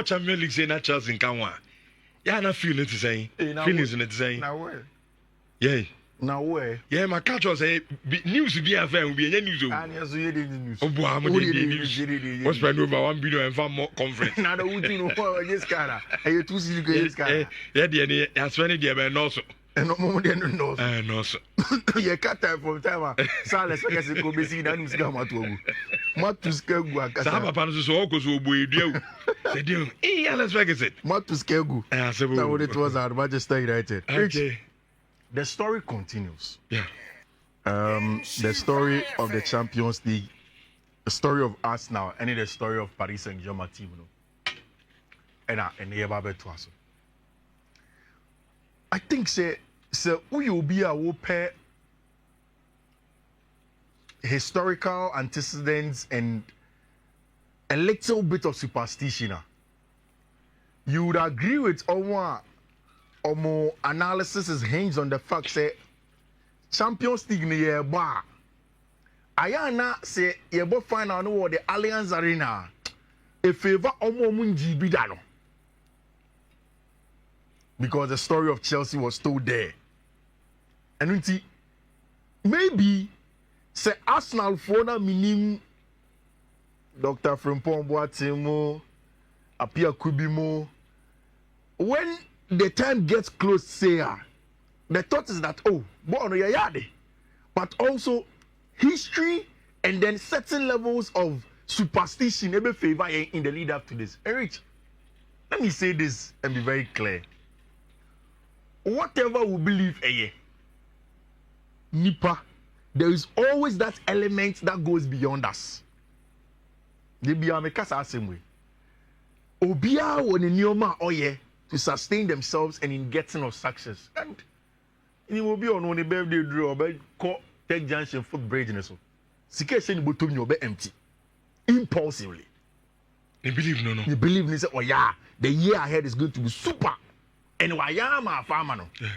Champions League say na Chelsea in Kanwa. Yeah, na feel it saying. Feelings in it saying. Now where? Yeah. Now where? Yeah, my catch was say news be a fan be any news. And yes, we did news. Oh, boy, I'm news. What's spend over 1 billion and far more conference. Now the wood in this cara. Hey, you two see this cara. Yeah, the as many dear no so. And no more than no. No so. You cut time from time. Sales I guess go be seen and scam to. Matus Kegu. Sama Panos so go so boy dear. Say dear. Eh, let's fix it. Matus Kegu. Now what it was at Manchester United. Okay. The story continues. Yeah. The story of the Champions League, the story of Arsenal, and the story of Paris Saint-Germain team. And I think say we will be a pair historical antecedents and a little bit of superstition. You would agree with Omo analysis is hinged on the fact say Champions League ni ye ba. Ayana say ye bo final no the Allianz Arena. A favor Omo munji bidano. Because the story of Chelsea was still there. And maybe say Arsenal fona minim Dr. Frimpong Boateng Apia Kubimo. When the time gets close, say, the thought is that, oh, but also history and then certain levels of superstition maybe favor in the lead up to this. Eric, let me say this and be very clear. Whatever we believe, Nipa, there is always that element that goes beyond us. They be a same way. Obia woni nioma oye to sustain themselves and in getting of success. And it will be on one birthday draw, but take junction foot bridge in so. Situation bottom you be empty. Impulsively. You believe no. You believe they say, oh yeah, the year ahead is going to be super. And why am I farmer no? Yeah.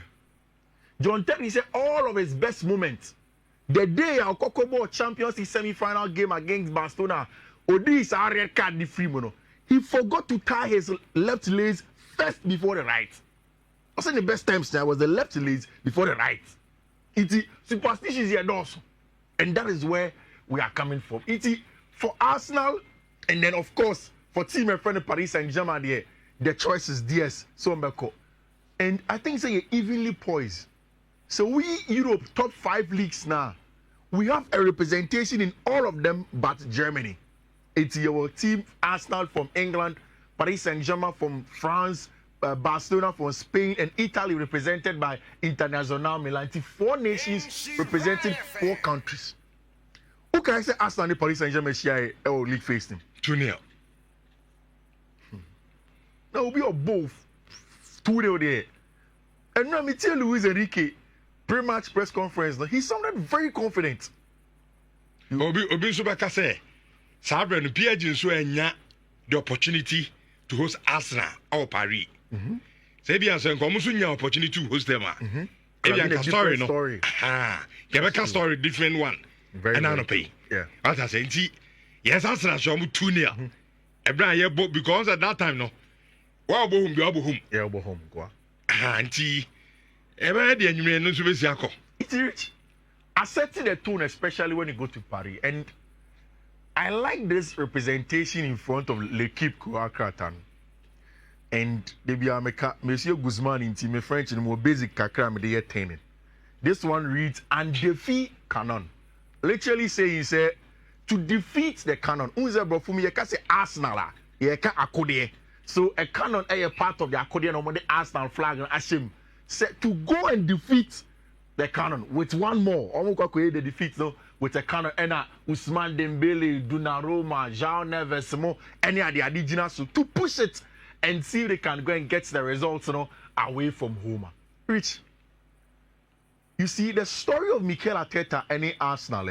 John Terry said all of his best moments. The day our Kokobo Champions League semi-final game against Barcelona, Odi is a red card the free mono. He forgot to tie his left legs first before the right. I said the best times there was the left legs before the right. It's superstition is here also. And that is where we are coming from. It's for Arsenal, and then of course for team and friend Paris Saint-Germain there, the choice is DS Sombeko. And I think say evenly poised. So we Europe top 5 leagues now. We have a representation in all of them but Germany. It's your team, Arsenal from England, Paris Saint-Germain from France, Barcelona from Spain, and Italy represented by Internazionale Milan. 4 nations representing 4 countries. Who can I say Arsenal and Paris Saint-Germain share a league face team? 2-0. Now we'll be on both 2-0 there. And now me tell Luis Enrique, pre-match press conference, he sounded very confident. Obi Subaka say, Sabra no PSG so enya the opportunity to host Arsenal or Paris. Say bi anse nko musu nya opportunity to host them. Ebi a story no. Ah, you story different one. And I no pay. Yeah. As I say, yes, Arsenal show mu 2-0. Ebra ye bo because at that time no. Wa bo hum bi obo hum. Yeah, obo hum go. Ah, nti ebe de enyume no so be siako. It's rich. Accepting the tone, especially when you go to Paris. And I like this representation in front of L'Equipe Kouakratan. And they be Monsieur Guzman in team French and more basic kakra me dey training. This one reads and defeat Canon. Literally saying say to defeat the Canon. Unze bro for me you can say Arsenal la. You can accordion. So a Canon is a part of the accordion on the Arsenal flag and Ashim. Say to go and defeat the Canon with one more. Almost create the defeat no with a Canon and Ousmane Dembele, Donnarumma, João Neves, any of the indigenous to push it and see if they can go and get the results away from home. Rich, you see the story of Mikel Arteta and Arsenal,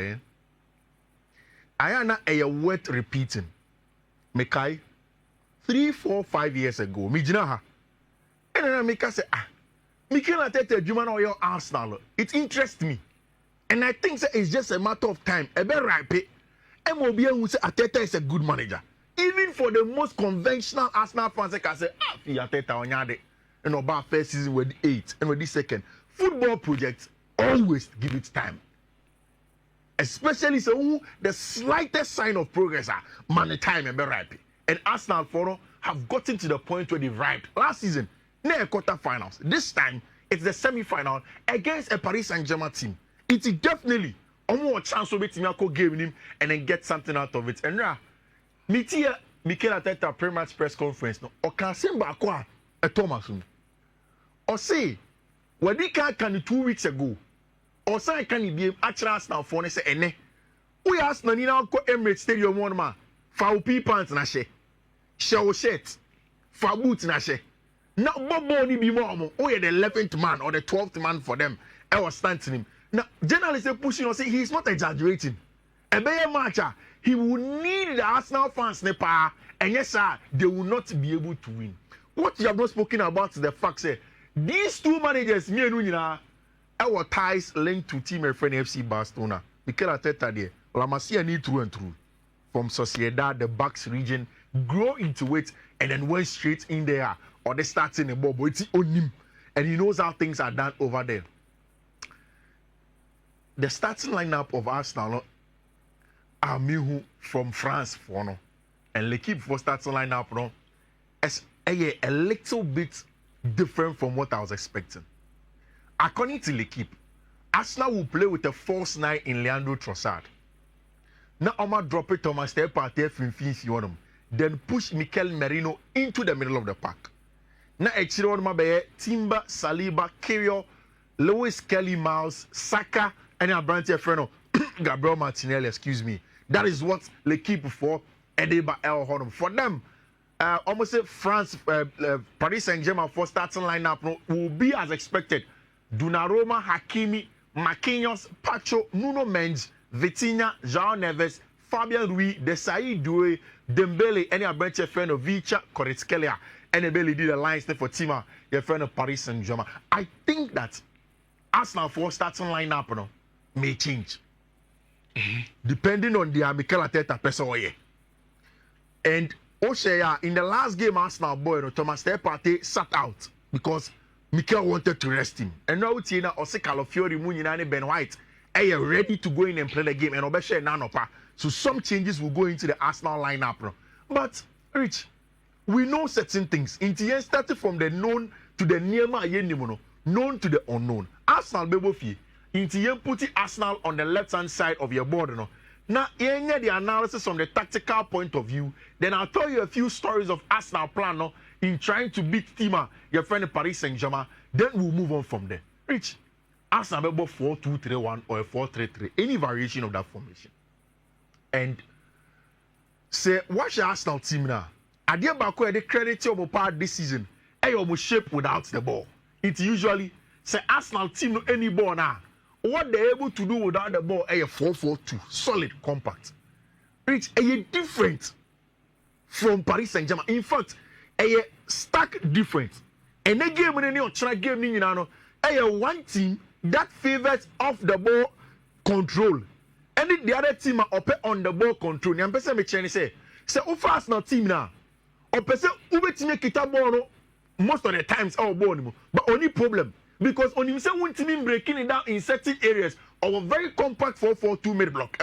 I am not a word repeating. Mekai 3, 4, 5 years ago, Mijinaha. And then Mika say, Mikel Arteta, you know your Arsenal. It interests me. And I think it's just a matter of time. A bit ripe. MOBA will say Arteta is a good manager. even for the most conventional Arsenal fans, they can say, Fiateta Onyade, and about first season with 8 and with the second. Football projects always give it time. Especially so the slightest sign of progress man time and be ripe. And Arsenal have gotten to the point where they've riped. Last season, near quarterfinals. This time, it's the semi-final against a Paris Saint-Germain team. It's definitely a more chance of beating a game in him and then get something out of it. And now, Mikel Arteta pre-match press conference no or can say back a Thomas or say what they can 2 weeks ago or say can be actually Arsenal for say ene we Arsenal ni na ko Emirates Stadium one ma fa p pants na she show shirt fa boot na she na bobo ni bi mo o the 11th man or the 12th man for them I was standing him now journalists are pushing or say he's not exaggerating a better match he will need the Arsenal fans nepa and yes sir they will not be able to win. What you have not spoken about is the fact that these two managers me and Unina our ties linked to team friend FC Barcelona. Mikel Arteta there La Masia need through and through from Sociedad the Bucks region grow into it and then went straight in there or they starting the ball but it's on him and he knows how things are done over there. The starting lineup of Arsenal Amihu from France for no and L'Equipe for starting lineup no is a little bit different from what I was expecting. According to L'Equipe, Arsenal will play with a false 9 in Leandro Trossard. Now I'ma drop it Thomas Partey Fiifi then push Mikel Merino into the middle of the pack. Now Timber, Saliba, Kyrgios, Lewis Kelly, Miles, Saka, and Abrante Freno, Gabriel Martinelli, excuse me. That is what L'Equipe for Edeba El Honor. For them, almost say France, Paris Saint-Germain for starting lineup will be as expected. Donnarumma, Hakimi, Marquinhos, Pacho, Nuno Mendes, Vitinha, João Neves, Fabian Ruiz, Desailly Doué, Dembele, and Abrante Freno, Vicha, Kvaratskhelia, and Dembele did the lines for Tima, your friend of Paris Saint-Germain. I think that Arsenal for starting lineup may change. Depending on the Mikel Arteta person. And Oshaya, in the last game, Arsenal boy, Thomas Partey sat out because Mikel wanted to rest him. And now Tina Ose Calafiori, Munina, Ben White are ready to go in and play the game. And Obeshe Nanopa. So some changes will go into the Arsenal lineup. But Rich, we know certain things. Intien started from the known to the near known to the unknown. Arsenal Bebofi. Intien put Arsenal on the left-hand side of your board. Now, the analysis from the tactical point of view, then I'll tell you a few stories of Arsenal plan in trying to beat Tima, your friend of Paris Saint-Germain. Then we'll move on from there. Rich, Arsenal will 4-2-3-1 or a 4-3-3, any variation of that formation. And say, what's your Arsenal team now? Adia Bako, the credit your part this season, I almost shape without the ball. It usually say Arsenal team no any ball now. What they're able to do without the ball, a 4-4-2, solid, compact. Rich, a different from Paris Saint-Germain. In fact, a stark different. And the game in your track game, a one team that favors off the ball control. And the other team are up on the ball control. Nyam pese me cheni say fast na team now. Or pese ubetime kita ball most of the times our ball but only problem. Because on him say one team breaking it down in certain areas of a very compact 4-4-2 mid block.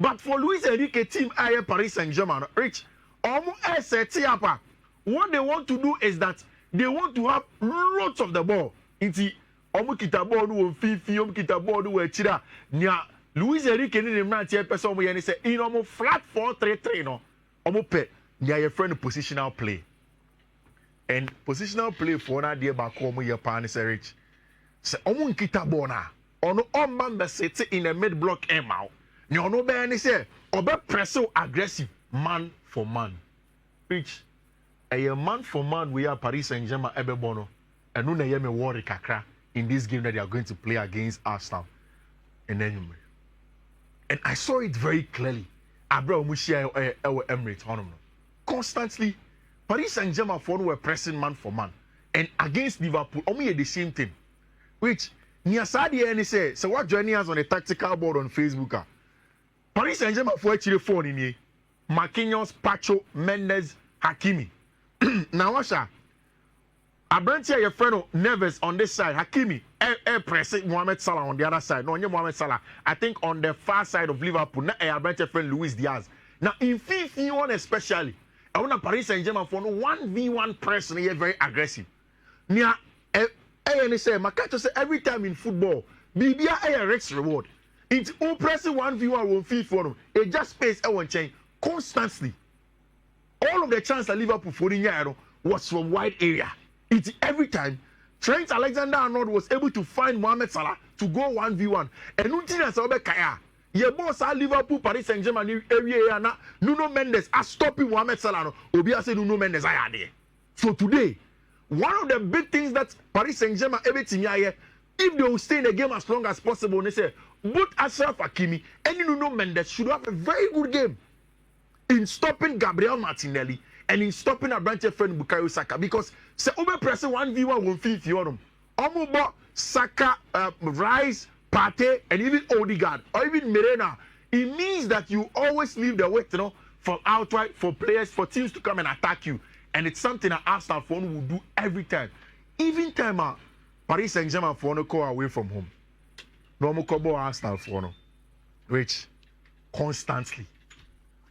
But for Luis Enrique team Aye Paris Saint-Germain, Rich, what they want to do is that they want to have lots of the ball. Inti omu kita ball no Fiifi, omu kita ball no Chira. Nya Luis Enrique ni man tie person mo ye say in omu flat 4-3-3 no. Omu pe nya your friend positional play. And positional play for na dey back omu ye pa ni say Rich. Say omu kita ball na. Ono on man be sit in the mid block ema. Nya ono be ni say obe press aggressive man for man. Rich, a man for man we are Paris Saint-Germain Ebebono. And no na me worry kakra in this game that they are going to play against Arsenal. And I saw it very clearly. Abra Mushia Emirates Honor. Constantly, Paris Saint-Germain for were pressing man for man. And against Liverpool, only the same thing. Which Niasadi any say, so what joining us on the tactical board on Facebook? Paris Saint-Germain for actually phone in here. Marquinhos, Pacho, Mendes, Hakimi. Now, Washa, Abrantia, your friend Neves on this side, Hakimi, pressing Mohamed Salah on the other side. No, Mohamed Salah. I think on the far side of Liverpool, now Abrantia friend Luis Diaz. Now, in Fiifi one especially, I want Paris Saint-Germain for 1v1 person, here very aggressive. Nia, say, Makato say every time in football, BBA a Rex reward. It's all pressing 1v1 on Fiifi, it just space I want change constantly. All of the chance that Liverpool for the was from wide area. It's every time Trent Alexander-Arnold was able to find Mohamed Salah to go 1v1. And nothing else about Kaya. Your boss at Liverpool, Paris Saint-Germain area na Nuno Mendes are stopping Mohamed Salah. Obia say Nuno Mendes are there. So today, one of the big things that Paris Saint-Germain everything here, if they will stay in the game as long as possible, they say both Achraf Hakimi and Nuno Mendes should have a very good game in stopping Gabriel Martinelli and in stopping a branch of friend Bukayo Saka, because se obe press 1v1 won Fiifi on them. Omo Saka, Rice, Partey, and even Odegaard or even Merena. It means that you always leave the weight, for outright for players, for teams to come and attack you, and it's something that Arsenal will do every time. Even time Paris Saint-Germain for go away from home. No more Arsenal for which constantly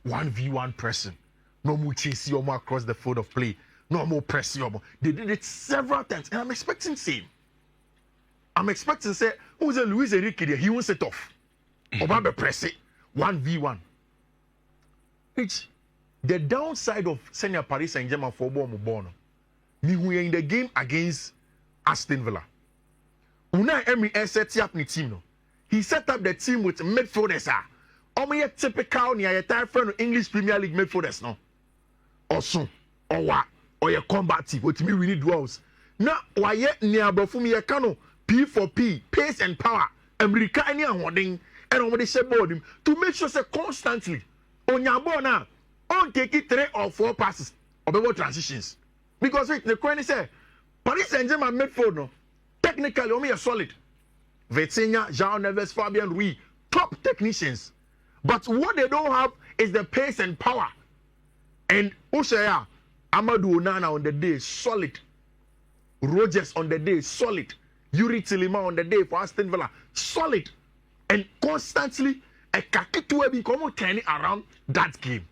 1v1 pressing. No more chasing you across the field of play. No more pressing you. They did it several times, and I'm expecting same. I'm expecting say, who's a Luis Enrique there? He won't set off. Obabe press it 1v1. Which the downside of senior Paris Saint-Germain for Bono. Me who in the game against Aston Villa. Unai Emery set up the team. No, he set up the team with midfielders. Omo typical near your type friend English Premier League midfielders no. Also, or what? Or your combative, what me really dwells. Now, why yet near Bofumi Yakano, P for P, pace and power, America any awarding, and over the share board him to make sure say constantly on your ball now, on take it 3 or 4 passes or better transitions. Because wait, the question say Paris Saint-Germain midfield no, technically only a solid. Vitinha, João Neves, Fabian Ruiz, top technicians. But what they don't have is the pace and power. And Oshaya, Amadou Onana on the day, solid. Rogers on the day, solid. Yuri Tilima on the day for Aston Villa, solid. And constantly, a kakitu have been turning around that game.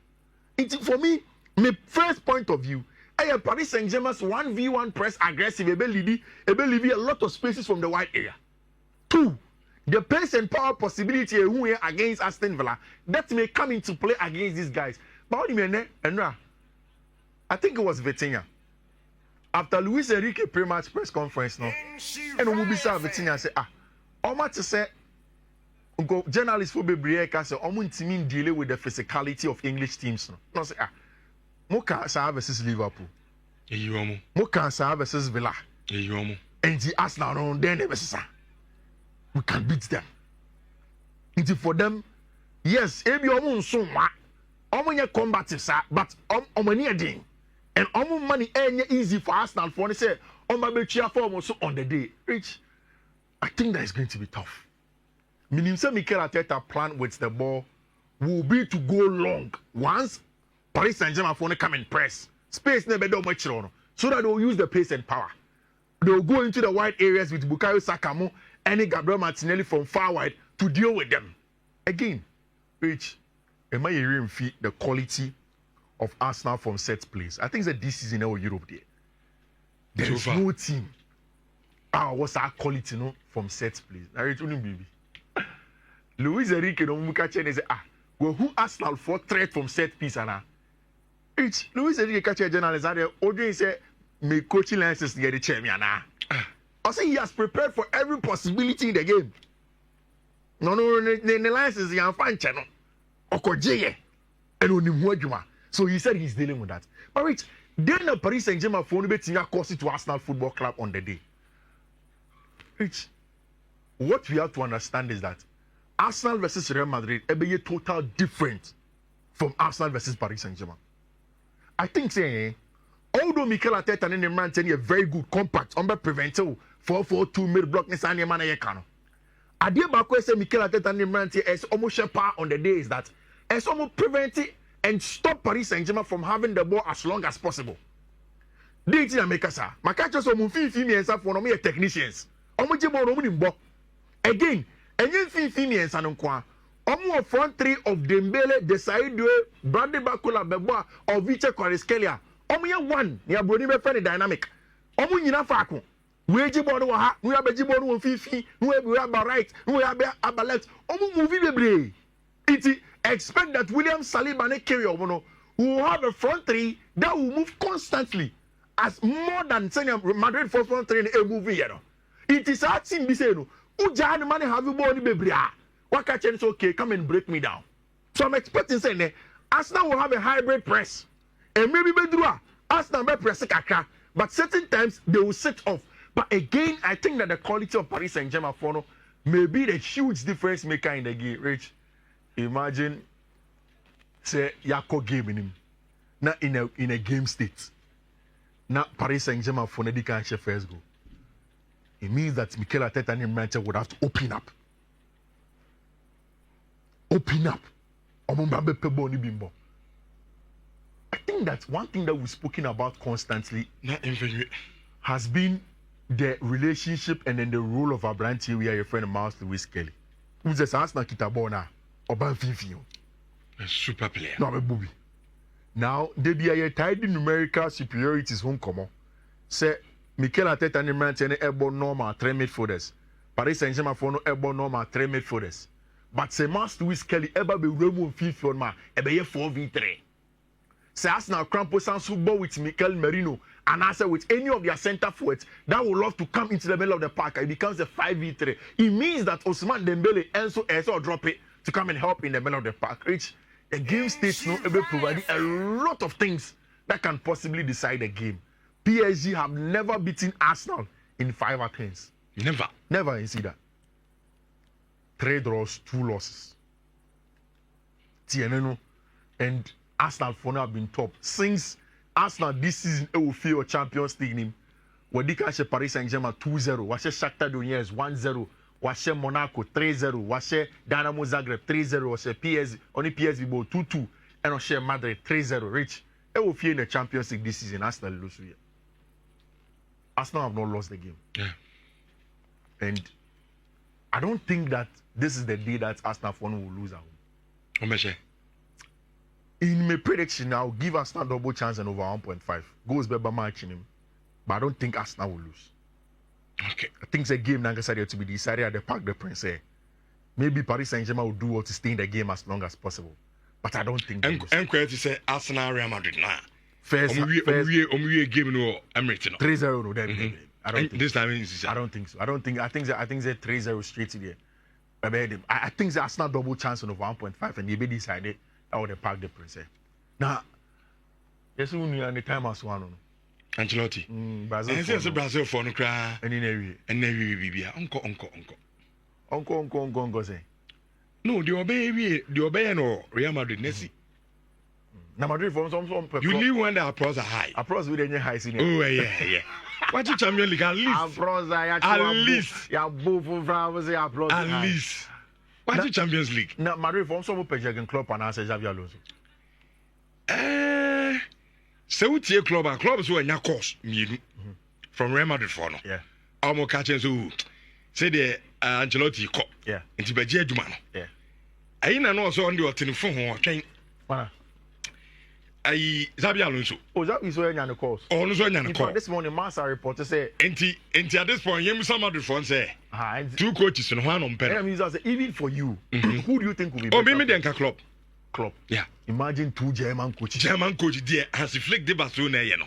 For me, my first point of view, Paris Saint-Germain's 1v1 press aggressive, leave a lot of spaces from the wide area. 2, the pace and power possibility against Aston Villa that may come into play against these guys. But what do you mean? I think it was Vitinha. After Luis Enrique pre-match press conference, no, and Umubisa Vitinha say, Oma to say, journalists for Bebrieka say, Omun deal with the physicality of English teams. No, say, Moka Sa versus Liverpool. Moka Sa versus Villa. And the Arsenal on then we can beat them. It's for them, yes, ebi omun so ma, omun combative sir, but omani edin. And omun money ain't easy for Arsenal for say, be cheer for also on the day. Rich, I think that is going to be tough. Meaning say Mikel Arteta plan with the ball will be to go long. Once Paris Saint-Germain for come and press, space never do much so that they will use the pace and power. They will go into the wide areas with Bukayo Saka and Gabriel Martinelli from far wide to deal with them. Again, which am I hearing the quality of Arsenal from set plays? I think that this season in Europe there is no team. What's our quality from set plays? Baby. Luis Enrique don't look at you and say, well, who Arsenal for threat from set piece and Which Luis Enrique catch a journalist and the say me coaching license to get the chairman I say he has prepared for every possibility in the game. No, the license is fine channel. So he said he's dealing with that. But wait, then the Paris Saint-Germain phone cost it to Arsenal Football Club on the day. Rich, what we have to understand is that Arsenal versus Real Madrid is total different from Arsenal versus Paris Saint-Germain. I think saying although Mikel Arteta and Neymar tell you a very good compact, preventive 4-4-2 mid block ni sani man ayekano. Adie ba ko say Mikel Arteta and Neymar is almost sharper on the day is that as almost prevent and stop Paris Saint-Germain from having the ball as long as possible. They didn't make us. My catchers are Fiifi and for me technicians. Again, and you Fiifi and Sanunkwa. Omo front three of Dembele, Desailly, Bradley Bakula, Beboa, or Vice Kvaratskhelia. Omo one, near Brunei friendly dynamic. Omo yina faku. We jibonu ha, we have jibonu Fiifi, we have right, we have left. Omo movie bebre. It expect that William Saliba and Kerry Omono will have a front three that will move constantly as more than saying Madrid for front three in a movie. It is our team be saying, Uja money have you born bebre. Waka is okay, come and break me down. So I'm expecting saying Arsenal will have a hybrid press. And maybe Bedrua, Arsenal may press a kaka, but certain times they will sit off. But again, I think that the quality of Paris Saint-Germain for may be the huge difference maker in the game. Rich, imagine say Yako game in him. Not in a game state. Not Paris Saint-Germain for the can first goal. It means that Mikel Arteta and Manchester would have to open up. Open up. I think that one thing that we've spoken about constantly has been the relationship and then the role of our brand here. We are your friend Miles Lewis Kelly. Who's the Arsenal Kitabona or Fiifi? A super player. No, I'm a booby. Now, they be a tidy numerical superiorities home common. Say Mikel Arteta and Manchester airborne normal 3 midfielders. Paris Saint-Germain for no airborne normal 3 midfielders. But say Master Lewis Kelly ever be Remo Fiifi on ma ebe 4v3. Say Arsenal Crampo Sans football with Mikel Merino and answer with any of their centre forwards that would love to come into the middle of the park. It becomes a 5v3. It means that Ousmane Dembele also drop it to come and help in the middle of the park. Rich, the game states no able providing a lot of things that can possibly decide the game. PSG have never beaten Arsenal in 5 attempts. Never you see that. 3 draws, 2 losses. TNN and Arsenal for now have been top since Arsenal this season will feel Champions League name. Wadika Paris Saint-Germain 2-0, washe Shakhtar Donetsk 1-0, washe Monaco 3-0, washe Dynamo Zagreb 3-0, washe PSG only PSG ball 2-2, and washe Madrid 3-0. Rich, it will feel in the Champions League this season. Arsenal lose here. Arsenal have not lost the game. Yeah. And I don't think that this is the day that Arsenal will lose at home. In my prediction, I'll give Arsenal double chance and over 1.5. Goals by match in him. But I don't think Arsenal will lose. Okay. I think the game decided to be decided at the Parc des Princes. Maybe Paris Saint-Germain will do what to stay in the game as long as possible. But I don't think and to say Arsenal Real Madrid now. First game no Emirates 3-0 no then. I don't think this time I don't think so. I think they're 3-0 straight to there. I think the Arsenal double chance on over 1.5 and they be decided out the Parc des Princes. Now, yes, we need the time as one. Ancelotti. Brazil. Brazil for no cry. And in area. And then Uncle say. No, the obey no Real Madrid Nessie. Now Madrid for some you knew when the applause are high. Applause with any high senior. Oh yeah. What you Champions League at least? Applause at least. Ya both from applause. At least. What you Champions League? Now Madrid for some Pejagan club and answer Xavi Alonso. So tie club so anya course mienu from Real Madrid for no. Yeah. Almo catching so say the Ancelotti ko. Yeah. Nti baje adwuma no. Yeah. Ayi na no so on the otenfo ho otwen. Mana. Ayi Xabi Alonso. Oh, Xabi so anya the course. Oh, no so anya the course. This morning Massa reporter say nti at this point yem some Madrid for say. Two coaches no one on pen. I mean even for you, who do you think will be better? Oh, me the club. Yeah. Imagine 2 German coaches. German coach there Hansi Flick de Barcelona ye no.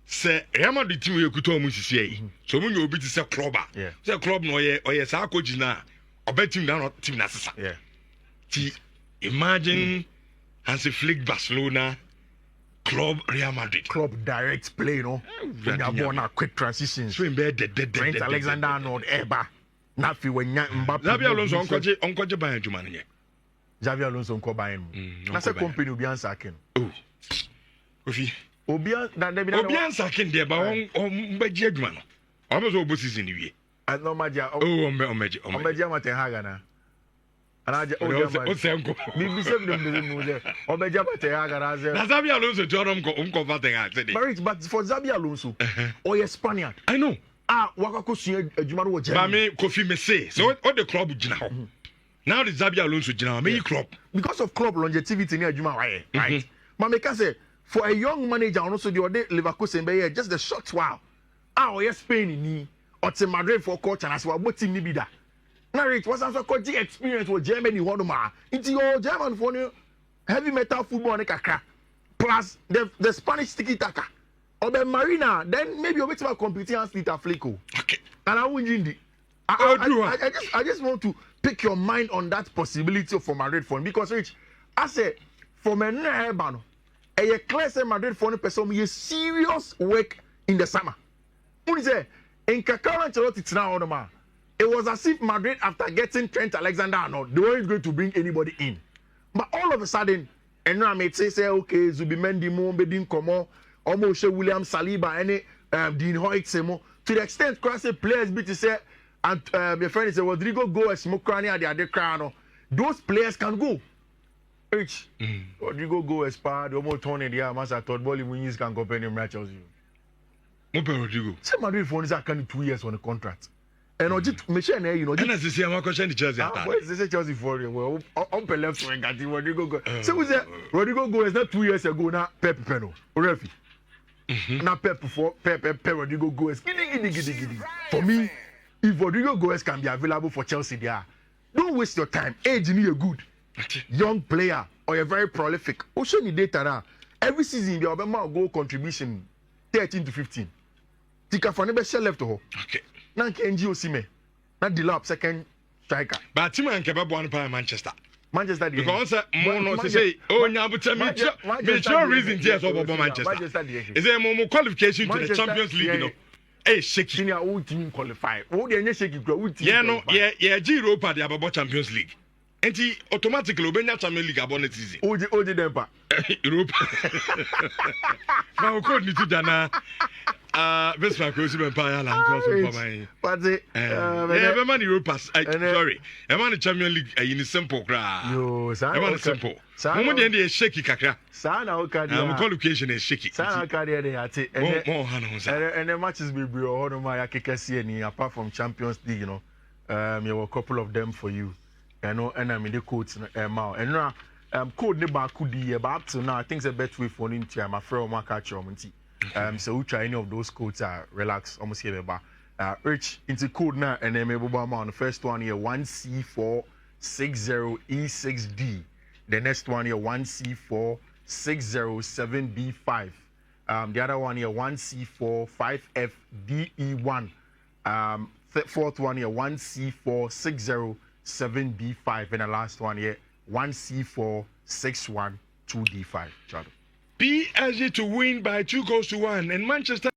Say Real Madrid team we kuto mu sisi so mu obi ti say club a. Say club no ye sa coach na oba team na team na sesa. Yeah. Ti imagine Hansi Flick Barcelona club Real Madrid. Club direct play no. When you born a quick transitions. So in bed Trent Alexander-Arnold Eba. Na fi wenya Mbappe. Xabi Alonso onkoje ban adwuma no ye. Xavi Alonso nko bayen mu. Na say company obi an sakin. Oh. Ofi. Obi an sakin there ba on baji adwuma no. Omo so obo season ni wie. No magia. Oh, omeji. Omeji amaten haga na. And I just maybe seven of them know there. Or be Jabate Agaraze. Zabia Alonso Jordan converting actually. But for Zabia Alonso, or a Spaniard. I know. Wakako Senior Jumaro Bame Kofi Mese. So what the club now? Now the Zabia Alonso now, me club. Because of club longevity near Juma, right? Mameka say for a young manager, also the other Leverkusen be just the short while. Yes, Spain ni or to Madrid for coach and as well, what team be that? Now it was also coaching experience with Germany, Honoma. Into your German for you heavy metal football and kakra plus the Spanish tiki taka. Or the Marina, then maybe you're better competing against Lita Flico. Okay. And I win I just want to pick your mind on that possibility for Madrid for because Rich, I say for me no a clear say Madrid for no person me serious work in the summer. When say in Kakara Ancelotti it's now on man. It was as if Madrid after getting Trent Alexander-Arnold, they weren't going to bring anybody in. But all of a sudden, and now I may say okay, Zubimendi mo bedin komo, almost William Saliba any Dean Hoyt semo to the extent cross players be to say and your friend is Rodrigo go as smoke cranny at the other crown. Those players can go. Rodrigo go as part the almost turn in the air, I thought Bolly Wings can compare him right as you. Rodrigo. Say Madrid for is actually 2 years on the contract. And I just mention you know. And as you see, I'm question the Chelsea. What is this Chelsea for you? Well, on the left wing, got Rodrigo go. So we say Rodrigo go is not 2 years ago now. Pep Peno, Refi. Now Pep Rodrigo go is giddy. For me, if Rodrigo Goes can be available for Chelsea, there, don't waste your time. Age need a good young player or a very prolific. Also, need data now. Every season, you have a goal contribution 13 to 15. Tika for never share left to her. Okay. Now Kenji Osime, not the lap second striker. But Tim and Kebab one by Manchester. Manchester because more say oh nyabuta me reason tears over Manchester. Is there more qualification to the Champions League you know? Hey, shaky. Senior who team qualify. Who the shaky grow team. Yeah, no, yeah, Europa the about Champions League. And he automatically Obenya Champions League about season. Odi Dempa. Europa. Now code me to Dana. Best my close empire land for my. But yeah, man Europa. Sorry. A man Champions League in simple cra. Yo, a man simple. Moment the end shaky kakra. Sana okadi. Qualification is shaky. Sana okadi dey ate. And the matches be bro no my akekesi any apart from Champions League, you know. There were a couple of them for you. You know, and I'm in the codes now. And now code ne ba kudi about to now I think it's a better way for into I'm afraid my catch your money. So we try any of those codes relax almost here about rich into code now and then maybe on the first one here 1C460E6D. The next one here 1C4607B5. The other one here 1C45FDE1. Fourth one here 1C4607B5 and the last one here 1C4612D5. PSG to win by 2-1 and Manchester